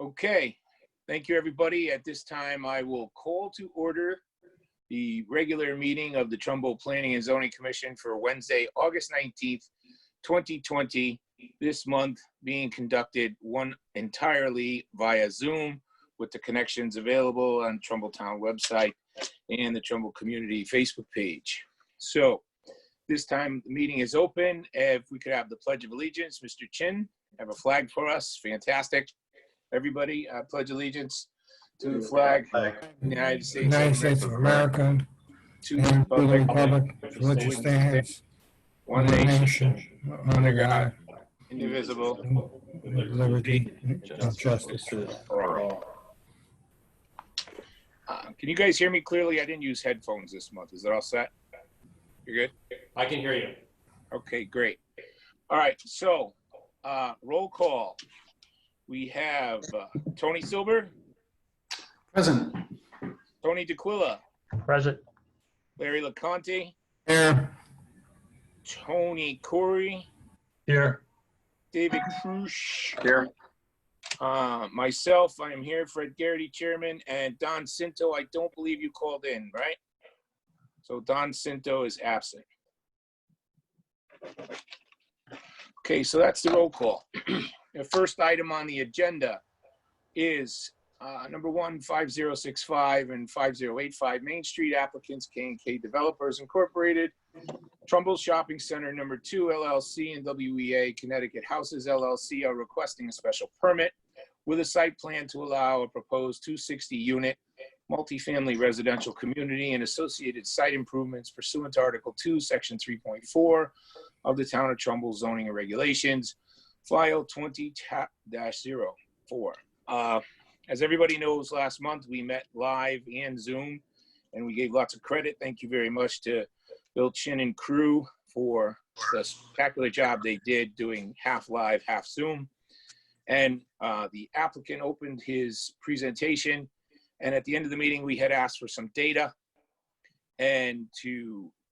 Okay, thank you, everybody. At this time, I will call to order the regular meeting of the Trumbull Planning and Zoning Commission for Wednesday, August 19th, 2020. This month being conducted entirely via Zoom with the connections available on Trumbull Town website and the Trumbull Community Facebook page. So this time the meeting is open. If we could have the Pledge of Allegiance, Mr. Chin, have a flag for us. Fantastic. Everybody, pledge allegiance to the flag of the United States of America, to the republic for which it stands, one nation, under God, indivisible, with liberty and justice for all. Can you guys hear me clearly? I didn't use headphones this month. Is it all set? You're good? I can hear you. Okay, great. All right, so roll call. We have Tony Silber. Present. Tony DeQuilla. Present. Larry LeConte. Here. Tony Corey. Here. David Krusch. Here. Myself, I am here. Fred Garrity, Chairman, and Don Cinto. I don't believe you called in, right? So Don Cinto is absent. Okay, so that's the roll call. The first item on the agenda is number 1, 5065 and 5085 Main Street applicants, K&K Developers Incorporated, Trumbull Shopping Center number 2 LLC and WEA Connecticut Houses LLC are requesting a special permit with a site plan to allow a proposed 260-unit multifamily residential community and associated site improvements pursuant to Article 2, Section 3.4 of the Town of Trumbull Zoning and Regulations, File 20-04. As everybody knows, last month we met live and Zoom, and we gave lots of credit. Thank you very much to Bill Chin and crew for the spectacular job they did doing half live, half Zoom. And the applicant opened his presentation, and at the end of the meeting, we had asked for some data and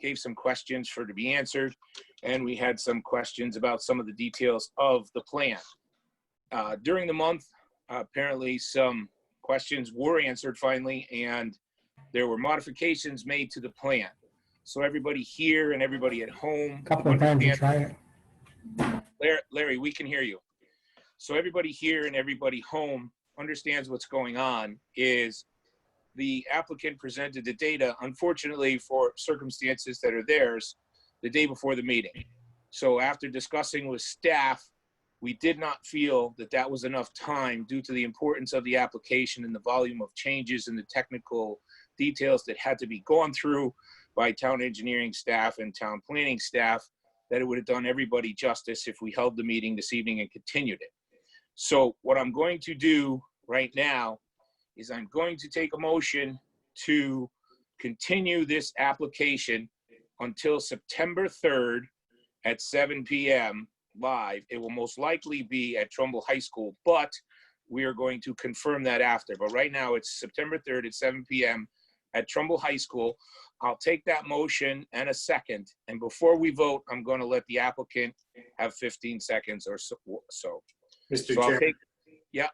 gave some questions to be answered. And we had some questions about some of the details of the plan. During the month, apparently some questions were answered finally, and there were modifications made to the plan. So everybody here and everybody at home. Couple of times you try it. Larry, we can hear you. So everybody here and everybody home understands what's going on. Is the applicant presented the data, unfortunately for circumstances that are theirs, the day before the meeting. So after discussing with staff, we did not feel that that was enough time due to the importance of the application and the volume of changes and the technical details that had to be gone through by town engineering staff and town planning staff, that it would have done everybody justice if we held the meeting this evening and continued it. So what I'm going to do right now is I'm going to take a motion to continue this application until September 3rd at 7 p.m. live. It will most likely be at Trumbull High School, but we are going to confirm that after. But right now it's September 3rd at 7 p.m. at Trumbull High School. I'll take that motion and a second. And before we vote, I'm going to let the applicant have 15 seconds or so. Mr. Chairman, yeah.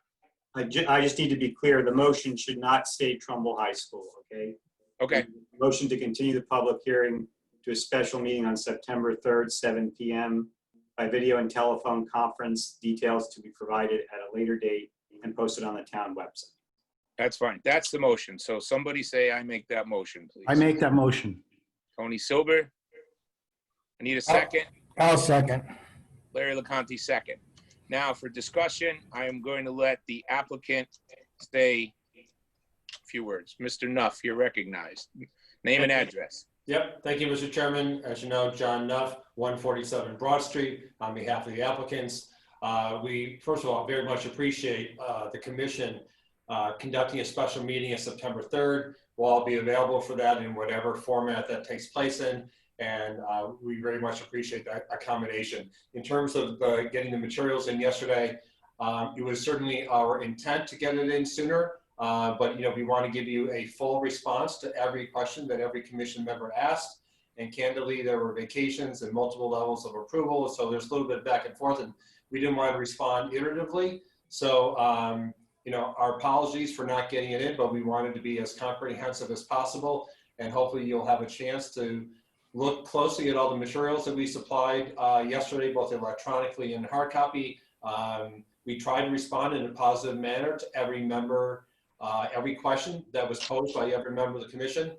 I just need to be clear. The motion should not state Trumbull High School, okay? Okay. The motion to continue the public hearing to a special meeting on September 3rd, 7 p.m. by video and telephone conference, details to be provided at a later date and posted on the town website. That's fine. That's the motion. So somebody say I make that motion, please. I make that motion. Tony Silber. I need a second. I'll second. Larry LeConte, second. Now for discussion, I am going to let the applicant say a few words. Mr. Nuff, you're recognized. Name and address. Yep. Thank you, Mr. Chairman. As you know, John Nuff, 147 Broad Street, on behalf of the applicants. We, first of all, very much appreciate the commission conducting a special meeting on September 3rd. We'll all be available for that in whatever format that takes place in. And we very much appreciate that accommodation. In terms of getting the materials in yesterday, it was certainly our intent to get it in sooner, but we want to give you a full response to every question that every commission member asked. And candidly, there were vacations and multiple levels of approval, so there's a little bit back and forth, and we didn't want to respond iteratively. So our apologies for not getting it in, but we wanted to be as comprehensive as possible. And hopefully you'll have a chance to look closely at all the materials that we supplied yesterday, both electronically and hard copy. We tried to respond in a positive manner to every member, every question that was posed by every member of the commission,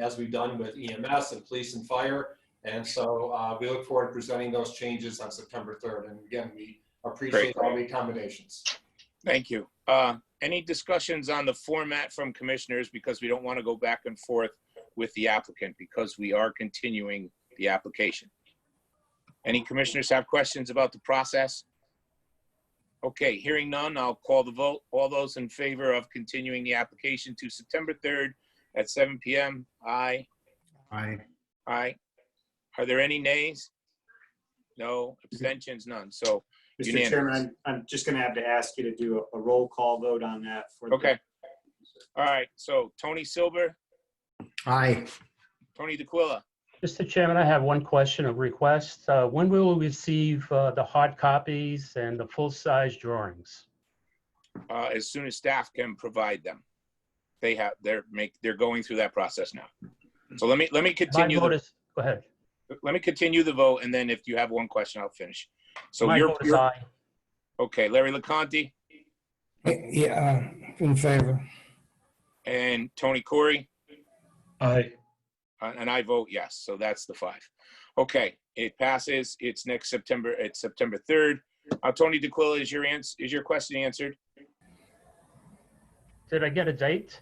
as we've done with EMS and police and fire. And so we look forward to presenting those changes on September 3rd. And again, we appreciate all the accommodations. Thank you. Any discussions on the format from commissioners, because we don't want to go back and forth with the applicant because we are continuing the application. Any commissioners have questions about the process? Okay, hearing none, I'll call the vote. All those in favor of continuing the application to September 3rd at 7 p.m. Aye. Aye. Aye. Are there any nays? No. Abstentions? None. So Mr. unanimous. Chairman, I'm just going to have to ask you to do a roll call vote on that. Okay. All right. So Tony Silver, Aye. Tony DeQuilla. Mr. Chairman, I have one question, a request. When will we receive the hard copies and the full-size drawings? As soon as staff can provide them. They're going through that process now. So let me continue. Go ahead. Let me continue the vote, and then if you have one question, I'll finish. So My vote is aye. okay. Larry LeConte Yeah, in favor. and Tony Corey, Aye. and I vote yes. So that's the 5. Okay, it passes. It's next September. It's September 3rd. Tony DeQuilla, is your question answered? Did I get a date?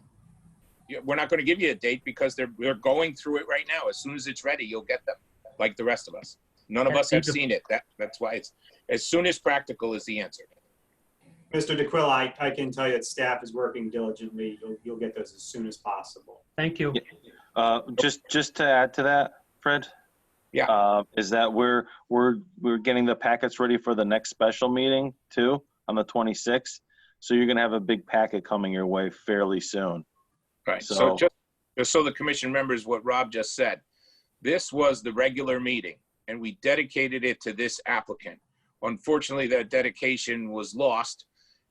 Yeah, we're not going to give you a date because they're going through it right now. As soon as it's ready, you'll get them, like the rest of us. None of us have seen it. That's why it's as soon as practical is the answer. Mr. DeQuilla, I can tell you that staff is working diligently. You'll get those as soon as possible. Thank you. Just to add to that, Fred. Yeah. Is that we're getting the packets ready for the next special meeting too on the 26th. So you're gonna have a big packet coming your way fairly soon. Right. So So- just so the commission remembers what Rob just said, this was the regular meeting and we dedicated it to this applicant. Unfortunately, that dedication was lost.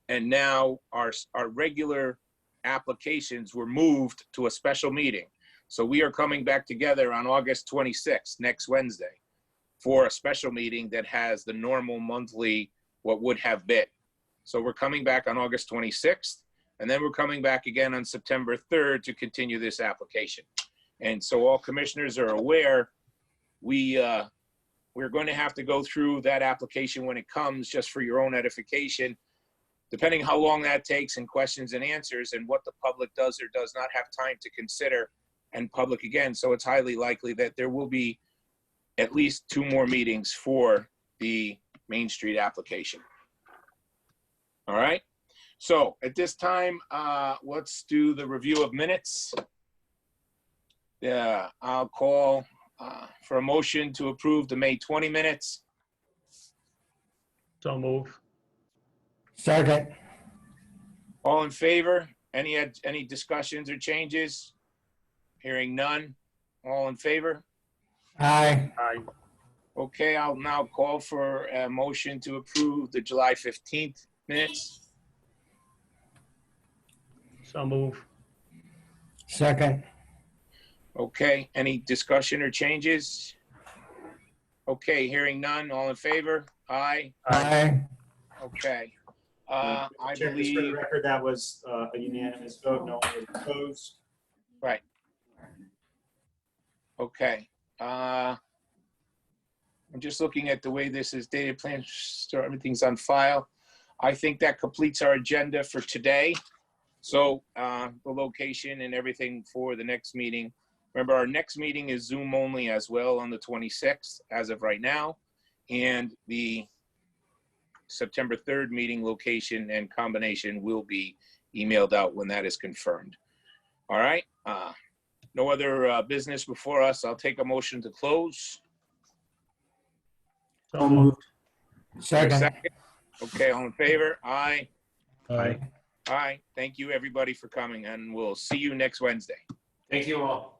And now our regular applications were moved to a special meeting. So we are coming back together on August 26th, next Wednesday, for a special meeting that has the normal monthly, what would have been. So we're coming back on August 26th, and then we're coming back again on September 3rd to continue this application. And so all commissioners are aware, we're going to have to go through that application when it comes, just for your own edification. Depending how long that takes and questions and answers and what the public does or does not have time to consider and public again. So it's highly likely that there will be at least 2 more meetings for the Main Street application. All right. So at this time, let's do the review of minutes. Yeah, I'll call for a motion to approve the May 20 minutes. So move. Second. All in favor? Any discussions or changes? Hearing none. All in favor? Aye. Aye. Okay, I'll now call for a motion to approve the July 15th minutes. So move. Second. Okay, any discussion or changes? Okay, hearing none. All in favor? Aye. Aye. Okay. I Chair, just for the believe, record, that was a unanimous vote. No one was opposed. right. Okay. I'm just looking at the way this is dated, plan, so everything's on file. I think that completes our agenda for today. So the location and everything for the next meeting. Remember, our next meeting is Zoom only as well on the 26th as of right now. And the September 3rd meeting location and combination will be emailed out when that is confirmed. All right. No other business before us. I'll take a motion to close. So moved. Second. Okay, all in favor? Aye. Aye. Aye. Thank you, everybody, for coming, and we'll see you next Wednesday. Thank you all.